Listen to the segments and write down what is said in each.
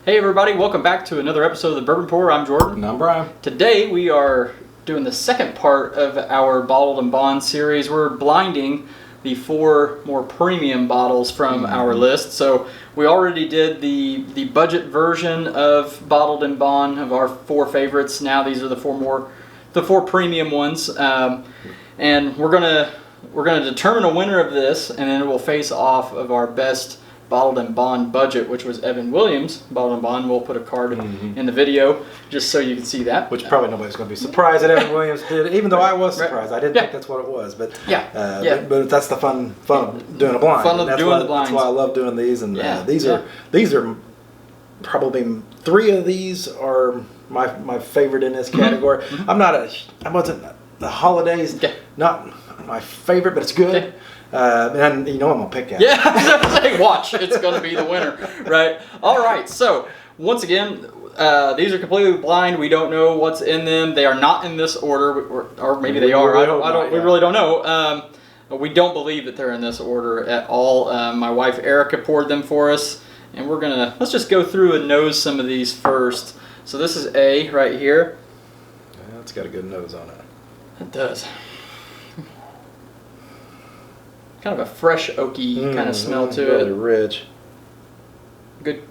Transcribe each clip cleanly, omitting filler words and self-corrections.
Hey everybody, welcome back to another episode of the Bourbon Pour. I'm Jordan. And I'm Brian. Today we are doing the second part of our Bottled and Bond series. We're blinding the 4 more premium bottles from our list. So we already did the budget version of Bottled and Bond of our 4 favorites. Now these are the 4 premium ones, and we're gonna determine a winner of this, and then it will face off of our best Bottled and Bond budget, which was Evan Williams. Bottled and Bond, we'll put a card in the video just so you can see that. Which probably nobody's going to be surprised that Evan Williams did, even though I was surprised. I didn't think that's what it was, but but that's the fun of doing a blind. Fun of doing the blinds. That's why I love doing these, and these are probably 3 of these are my favorite in this category. I wasn't the holidays not my favorite, but it's good. And you know I'm going to pick that. Yeah, I was saying, watch. It's going to be the winner, right? All right, so once again, these are completely blind. We don't know what's in them. They are not in this order, or maybe they are. We really don't know. We don't believe that they're in this order at all. My wife Erica poured them for us, and let's just go through and nose some of these first. So this is A right here. Yeah, it's got a good nose on it. It does. Kind of a fresh oaky kind of smell to really it. Rich. Good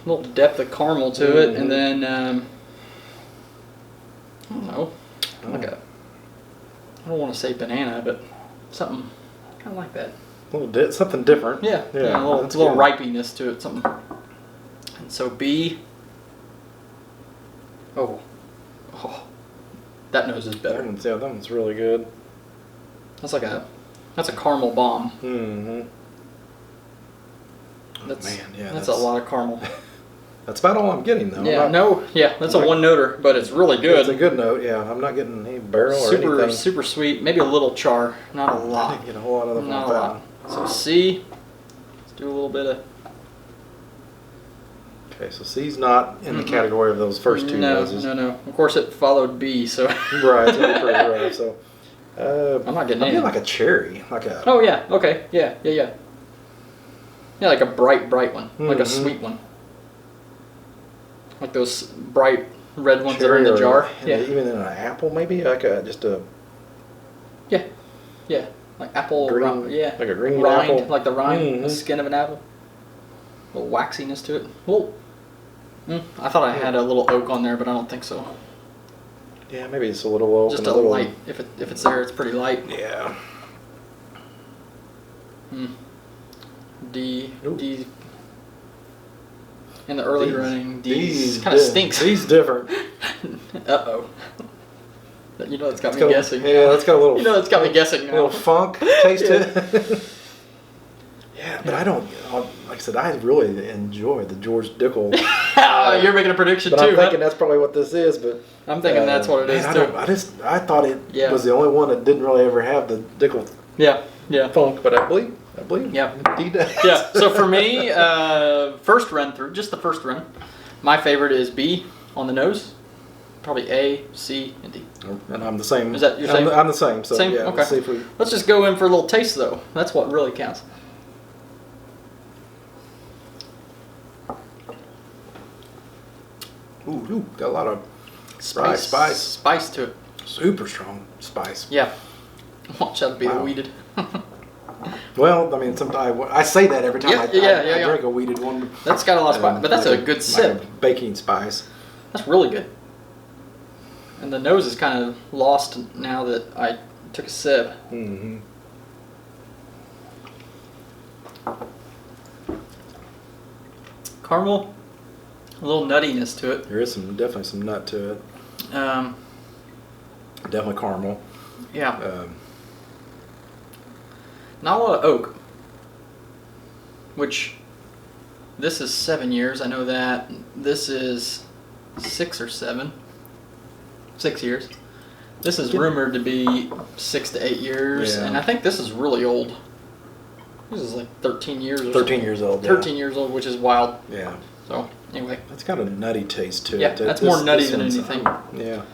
little depth of caramel to it, and then I don't know, I don't want to say banana, but something kind of like that. Something different. Yeah, a little ripiness to it, something. And so B. Oh, that nose is better. That one's really good. That's a caramel bomb. That's a lot of caramel. That's about all I'm getting though. That's a one-noter, but it's really good. It's a good note, yeah. I'm not getting any barrel or anything. Super sweet. Maybe a little char, not a lot. I didn't get a whole lot of them. Not a lot. So C. Let's do a little bit of. Okay, so C's not in the category of those first 2 noses. No. Of course, it followed B, so. Right, it's pretty rough. So. I'm not getting any. Like a cherry, like a. Oh yeah. Okay. Yeah. Yeah, like a bright one, like a sweet one. Like those bright red ones cherry that are in the jar. Even in an apple, maybe like just a. Yeah. Like apple. Green, like a green rind, apple. like the rind, the skin of an apple. A little waxiness to it. Well, I thought I had a little oak on there, but I don't think so. Yeah, maybe it's a little oak. Just a little light. If it's there, it's pretty light. Yeah. D. In the early running, D kind of stinks. D's different. Uh-oh. You know, it's got me guessing. Yeah, that's got a little. You know, it's got me guessing now. A little funk taste to it. Yeah, but I don't. Like I said, I really enjoy the George Dickel. You're making a prediction too. I'm thinking that's probably what this is, but I'm thinking that's what it is too. I thought it was the only one that didn't really ever have the Dickel. Yeah. Funk, but I believe. Yeah. He does. Yeah. So for me, first run through, just the first run, my favorite is B on the nose. Probably A, C, and D. And I'm the same. Is that your same? I'm the same. So same? Yeah, okay. Let's see if we. Let's just go in for a little taste though. That's what really counts. Ooh, got a lot of spice to it. Super strong spice. Yeah. Watch that be the weeded. Well, I mean, sometimes I say that every time I drink a weeded one. That's got a lot of spice, but that's a good sip. Like a baking spice. That's really good. And the nose is kind of lost now that I took a sip. Caramel, a little nuttiness to it. There is definitely some nut to it. Definitely caramel. Yeah. Not a lot of oak, which this is 7 years. I know that. This is 6 or 7. 6 years. This is rumored to be 6 to 8 years, and I think this is really old. This is like 13 years or 13 years old. 13 years old, which is wild. Yeah. So, anyway. That's got a nutty taste to it. Yeah, that's more nutty than anything. Yeah.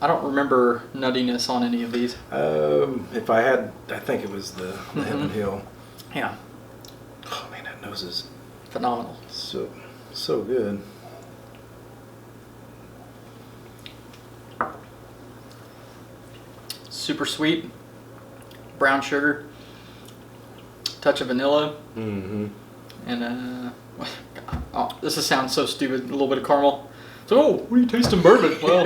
I don't remember nuttiness on any of these. If I had, I think it was the Heaven Hill. Yeah. Oh man, that nose is phenomenal. So So good. Super sweet. Brown sugar. Touch of vanilla. Mm-hmm. And oh, this sounds so stupid. A little bit of caramel. So, oh, what are you tasting bourbon? Well,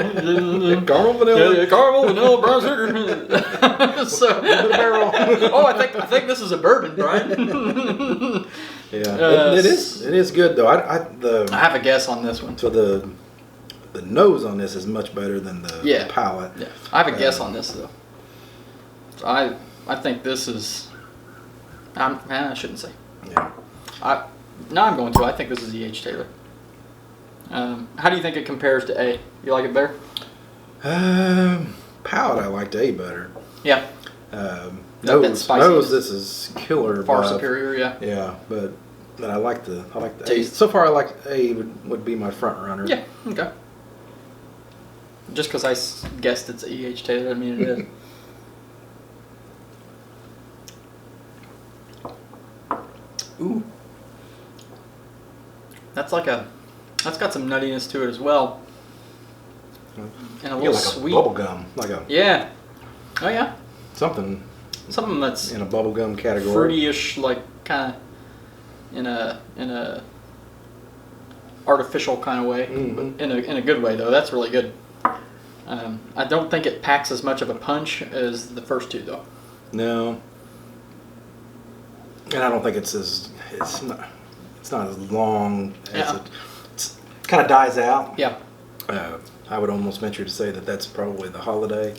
caramel vanilla. Yeah, caramel vanilla brown sugar. So, oh, I think this is a bourbon, Brian. Yeah, it is good though. I have a guess on this one. So the nose on this is much better than the palate. Yeah, I have a guess on this though. So I think this is. I shouldn't say. Yeah. I'm going to. I think this is E.H. Taylor. How do you think it compares to A? You like it better? Palate, I liked A better. Yeah. Nose, this is killer. Far superior, yeah. Yeah, but I like the taste. A. So far, I like A would be my front runner. Yeah. Okay. Just because I guessed it's E.H. Taylor, I mean it is. Ooh. That's got some nuttiness to it as well. And a little like sweet. A bubble gum. Yeah. Oh yeah. Something that's in a bubble gum category. Fruity-ish, like kind of in a artificial kind of way. Mm-hmm. In a good way though. That's really good. I don't think it packs as much of a punch as the first two though. No. And I don't think it's not as long as it kind of dies out. Yeah. I would almost venture to say that's probably the holiday.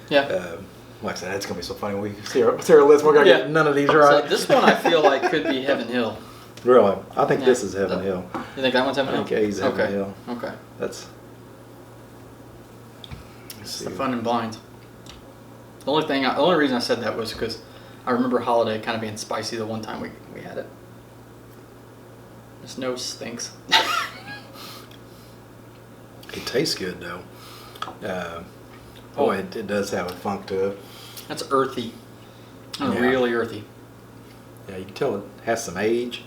Yeah. Like I said, it's gonna be so funny. We see our list. We're gonna get none of these right. So this one I feel like could be Heaven Hill. Really, I think this is Heaven Hill. You think that one's Heaven Hill? I think A's Heaven Hill. Okay. That's. It's the fun and blind. The only reason I said that was because I remember Holiday kind of being spicy the one time we had it. This nose stinks. It tastes good though. It does have a funk to it. That's earthy. Really earthy. Yeah, you can tell it has some age.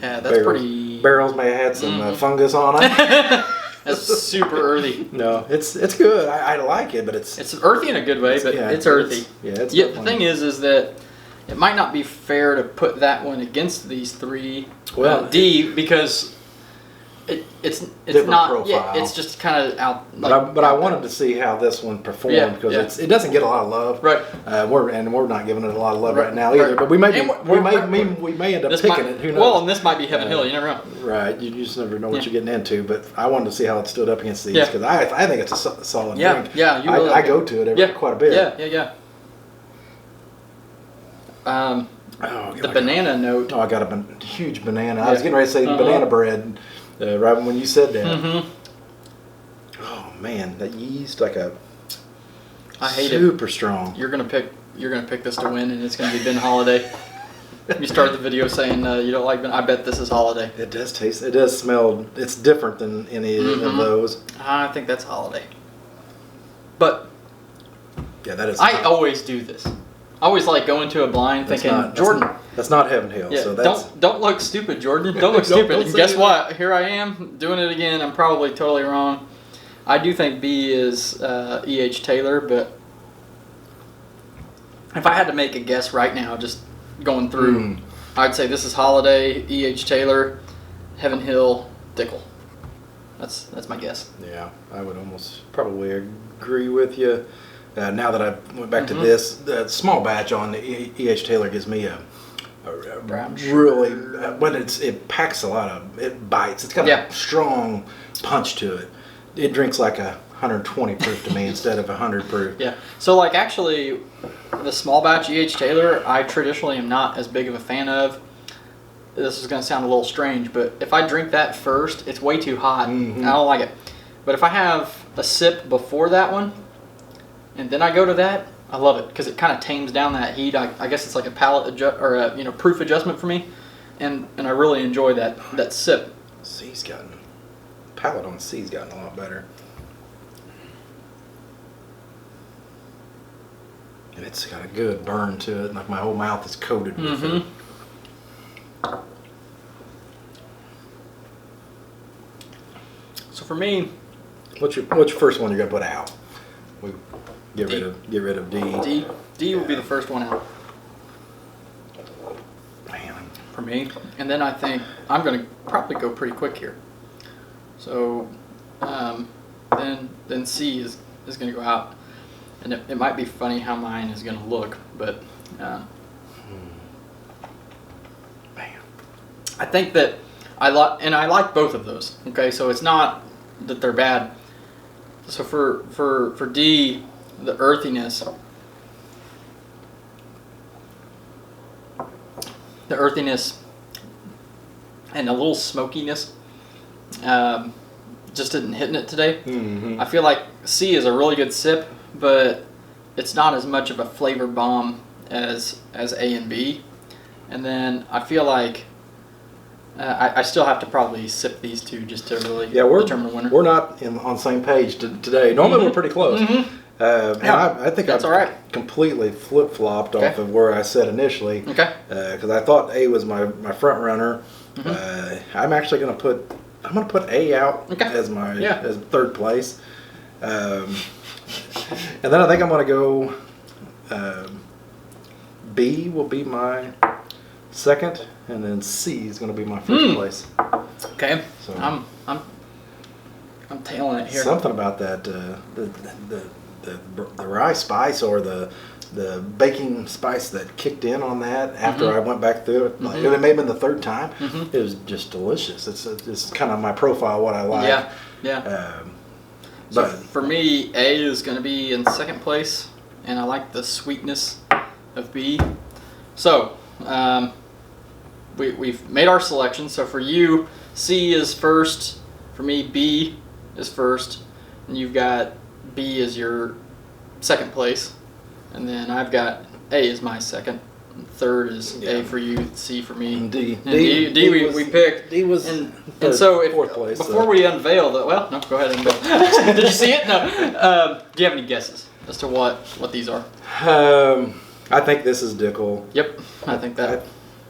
Yeah, that's pretty. Barrels may have had some fungus on it. That's super earthy. No, it's good. I like it, but it's earthy in a good way, but it's earthy. The thing is that it might not be fair to put that one against these three. Well, D because it's not. Profile. Yeah, it's just kind of out. But I wanted to see how this one performed because it doesn't get a lot of love. Right. We're not giving it a lot of love right now either. But we may end up picking it. Who knows? Well, and this might be Heaven Hill. You never know. Right. You just never know what you're getting into. But I wanted to see how it stood up against these because I think it's a solid drink. Yeah. I go to it quite a bit. Yeah. The banana note. Oh, I got a huge banana. I was getting ready to say banana bread right when you said that. Mm-hmm. Oh man, that yeast I hate super strong. You're gonna pick this to win, and it's gonna be Ben Holiday. You start the video saying you don't like Ben. I bet this is Holiday. It does taste. It does smell. It's different than any of those. I think that's Holiday. But yeah, that is. I always do this. I always like going to a blind thinking, Jordan. That's not Heaven Hill. Yeah, so that's, don't look stupid, Jordan. Don't look stupid. And guess what? Here I am doing it again. I'm probably totally wrong. I do think B is E.H. Taylor, but if I had to make a guess right now, just going through, I'd say this is Holiday, E.H. Taylor, Heaven Hill, Dickel. That's my guess. Yeah, I would almost probably agree with you. Now that I went back to this, the small batch on the E.H. Taylor gives me a brown really, when it packs a lot of, it bites. It's got a strong punch to it. It drinks like 120 proof to me instead of 100 proof. Yeah. So like actually, the small batch E.H. Taylor, I traditionally am not as big of a fan of. This is going to sound a little strange, but if I drink that first, it's way too hot. I don't like it. But if I have a sip before that one, and then I go to that, I love it because it kind of tames down that heat. I guess it's like a palate or a proof adjustment for me, and I really enjoy that sip. Palate on C's gotten a lot better, and it's got a good burn to it. Like my whole mouth is coated with it. So for me, what's your first one you're gonna put out? We get rid of D. D will be the first one out. Man. For me, and then I think I'm gonna probably go pretty quick here. So then C is gonna go out, and it might be funny how mine is gonna look, but Man. I think that I like both of those. Okay, so it's not that they're bad. So for D, the earthiness. The earthiness and a little smokiness just didn't hit it today. Mm-hmm. I feel like C is a really good sip, but it's not as much of a flavor bomb as A and B. And then I feel like I still have to probably sip these two just to really determine the winner. We're not on the same page today. Normally we're pretty close. Mm-hmm. And I think that's I've all right. completely flip-flopped off of where I said initially. Okay. Because I thought A was my front runner. Mm-hmm. I'm actually going to put A out as my as third place. And then I think I'm going to go B will be my second, and then C is going to be my first place. Okay. So I'm tailing it here. Something about that the rye spice or the baking spice that kicked in on that after I went back through it. Like, it may have been the third time. It was just delicious. It's kind of my profile, what I like. Yeah. But So for me, A is going to be in second place, and I like the sweetness of B. So we've made our selection. So for you, C is first. For me, B is first, and you've got B as your second place, and then I've got A as my second. And third is A for you, C for me, and D. And D we picked. D was and so fourth place. Before we unveil the no, go ahead and unveil. Did you see it? No. Do you have any guesses as to what these are? I think this is Dickel. Yep, I think that. I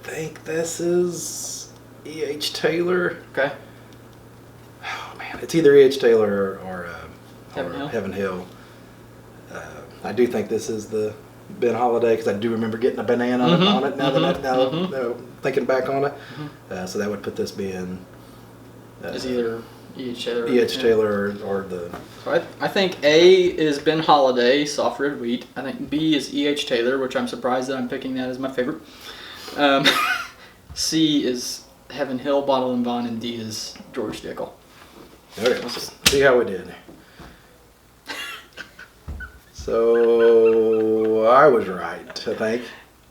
think this is E.H. Taylor. Okay. Oh man, it's either E.H. Taylor or Heaven Hill. I do think this is the Ben Holiday because I do remember getting a banana on it. Now thinking back on it, so that would put this being is either E.H. Taylor. E.H. Taylor or the. So I think A is Ben Holiday, soft red wheat. I think B is E.H. Taylor, which I'm surprised that I'm picking that as my favorite. C is Heaven Hill, Bottle and Bond, and D is George Dickel. Okay, let's see how we did. So I was right, I think.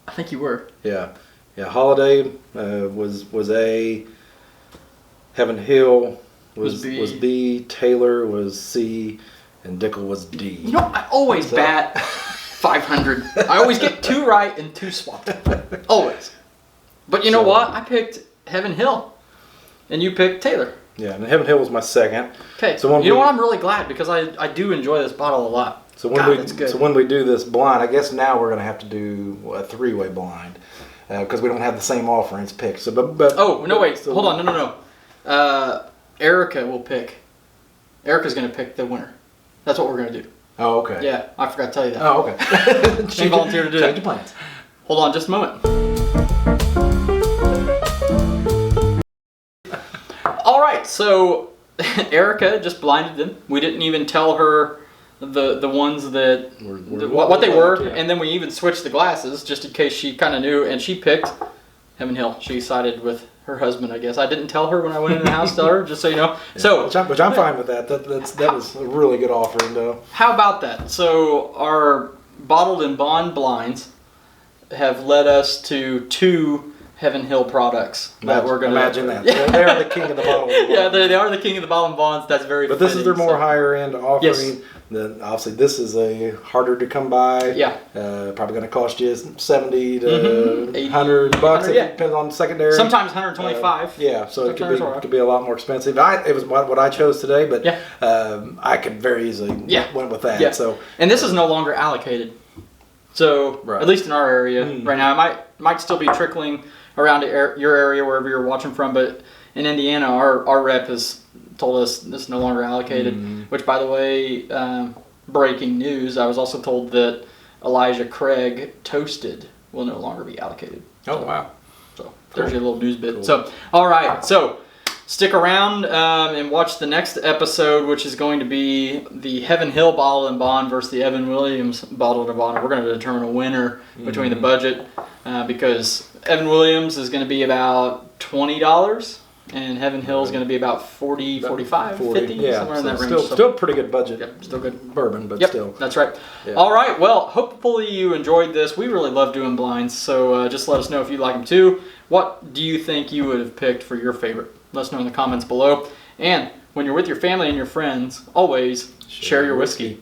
I think you were. Yeah. Holiday was A. Heaven Hill was B. Taylor was C, and Dickel was D. You know, I always bat 500. I always get 2 right and 2 swapped. Always. But you know what? I picked Heaven Hill, and you picked Taylor. Yeah, and Heaven Hill was my second. Okay. So you know what? I'm really glad because I do enjoy this bottle a lot. So when we do this blind, I guess now we're going to have to do a 3-way blind because we don't have the same offerings picked. So, but hold on, no. Erica will pick. Erica's going to pick the winner. That's what we're going to do. Oh, okay. Yeah, I forgot to tell you that. Oh, okay. She volunteered to do it. Change your plans. Hold on just a moment. All right, so Erica just blinded them. We didn't even tell her the ones that what they were, and then we even switched the glasses just in case she kind of knew, and she picked Heaven Hill. She sided with her husband, I guess. I didn't tell her when I went in the house, tell her, just so you know. Yeah, so which I'm fine with that. That was a really good offering, though. How about that? So our bottled and bond blinds have led us to 2 Heaven Hill products that we're going to imagine that. They are the king of the bottle. Yeah, they are the king of the bottle and bonds. That's very. But this is their more higher end offering. Yes. Then obviously this is a harder to come by. Yeah. Probably going to cost you $70 to $100. It depends on secondary. Sometimes 125. Yeah, so it could be a lot more expensive. It was what I chose today, but I could very easily went with that. Yeah. So and this is no longer allocated. So at least in our area right now, it might still be trickling around your area wherever you're watching from, but in Indiana, our rep has told us this is no longer allocated. Which, by the way, breaking news, I was also told that Elijah Craig Toasted will no longer be allocated. Oh, wow. So there's your little news bit. Cool. So, all right. So stick around and watch the next episode, which is going to be the Heaven Hill Bottled and Bond versus the Evan Williams Bottled and Bond. We're going to determine a winner between the budget because Evan Williams is going to be about $20 and Heaven Hill is going to be about 40, 45, 50, somewhere in that range. Still pretty good budget. Yep, still good. Bourbon, but still. That's right. Yeah. All right, well, hopefully you enjoyed this. We really love doing blinds, so just let us know if you like them too. What do you think you would have picked for your favorite? Let us know in the comments below. And when you're with your family and your friends, always share your whiskey.